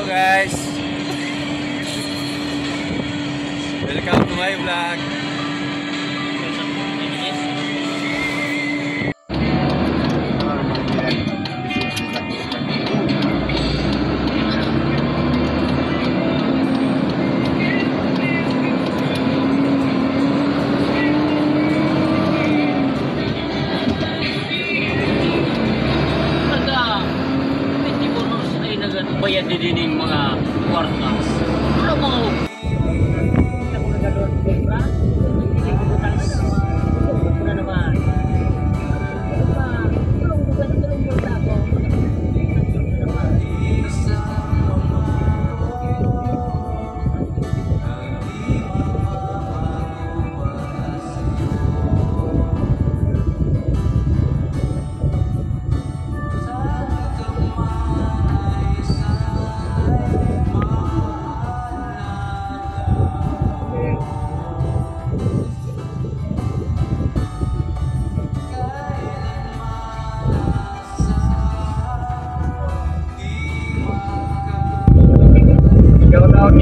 Hello guys! Welcome to my vlog. Bayad din yung mga kwartas. Wala mga ako nagalon kontra. Hindi ko butang sa mga naman. Tulong bukan kwarta ko.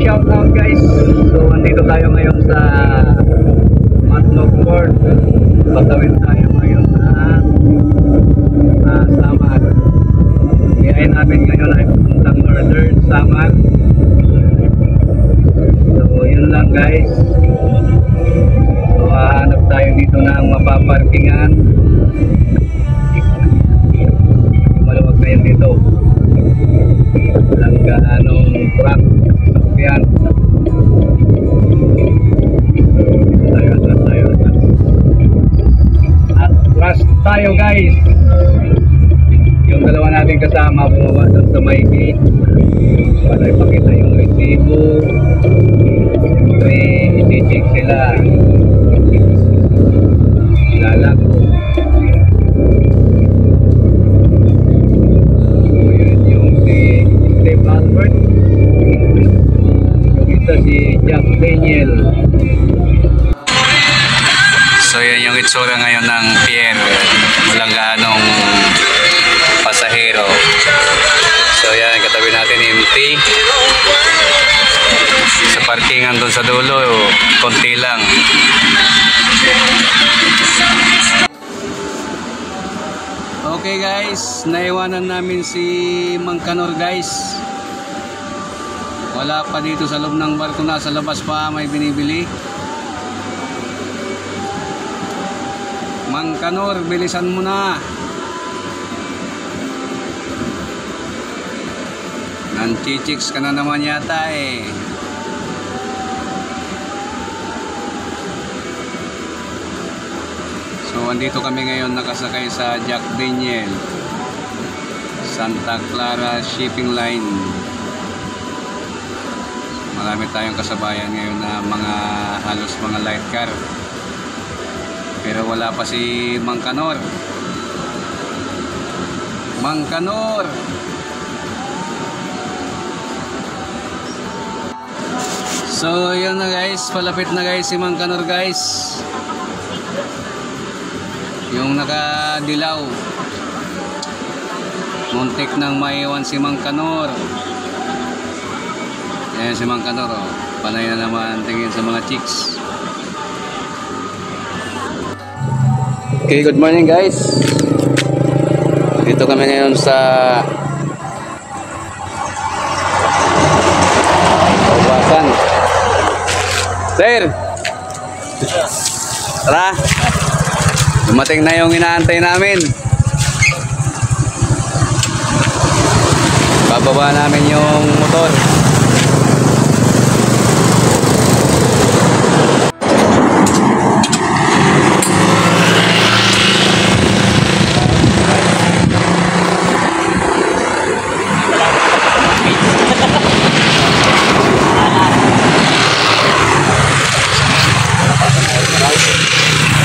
Shout out guys. So andito tayo ngayon sa Matnog Port. Patawid tayo ngayon sa Samar. Kaya namin ngayon ay puntang Northern Samar. So yun lang guys. So hahanap tayo dito ng mapaparkingan. Maluwag na yun dito. Walang gaanong truck. Yan. Tayo guys. Yung dalawa natin kasama bumaba doon sa may gate para ipakita yung resibo. Siyempre i-check sila. Lalako. So yun yung si Steve Albert. Ito si Jack Daniel. So yan yung itsura ngayon ng pier. Walang gaanong pasahero. So yan, katabi natin empty. Sa parkingan doon sa dulo, konti lang. Okay guys, naiwanan namin si Mang Kanor guys. Wala pa dito sa loob ng barko, nasa labas pa may binibili. Mang Kanor, bilisan mo na. Nanchichicks ka na naman yata eh. So andito kami ngayon nakasakay sa Jack Daniel Santa Clara Shipping Line. Marami tayong kasabayan ngayon na mga halos mga light car. Pero wala pa si Mang Kanor. Mang Kanor. So yun na guys, palapit na guys si Mang Kanor guys. Yung nakadilaw. Muntik nang maiwan si Mang Kanor. Ayan si Mang Kanor, oh. Panay na naman tingin sa mga chicks. Okay, good morning guys. Dito kami ngayon sa Kaubasan. Sir! Tara! Dumating na yung inaantay namin. Bababa namin yung motor.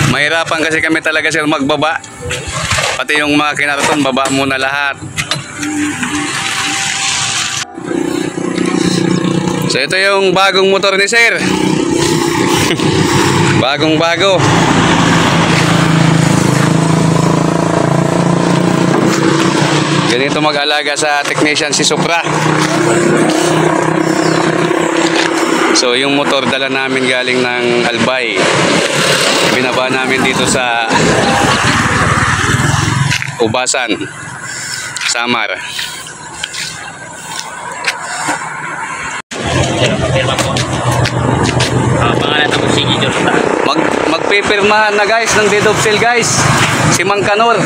Mahirapan kasi kami talaga sir magbaba. Pati yung mga kinaraton, baba muna lahat. So ito yung bagong motor ni sir. Bagong bago. Ganito mag-alaga sa technician si Supra. So yung motor dala namin galing ng Albay. Binaba namin dito sa Ubasan, Samar. Pirma po. Pangalan ako si Gideon Santa. Magpipirmahan na guys ng deed of sale guys. Si Mang Kanor.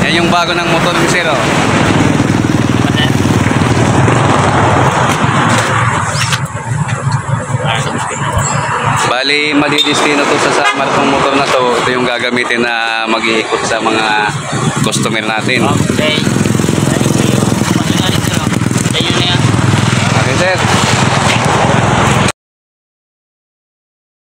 Yan yung bago ng motor ni Sir. Oh. Bali, madidestino to sa Samar tong motor na to. Ito yung gagamitin na mag-iikot sa mga customer natin. Okay. Thank you. Pagkakalin ko. Ayun na yan. Okay, sir.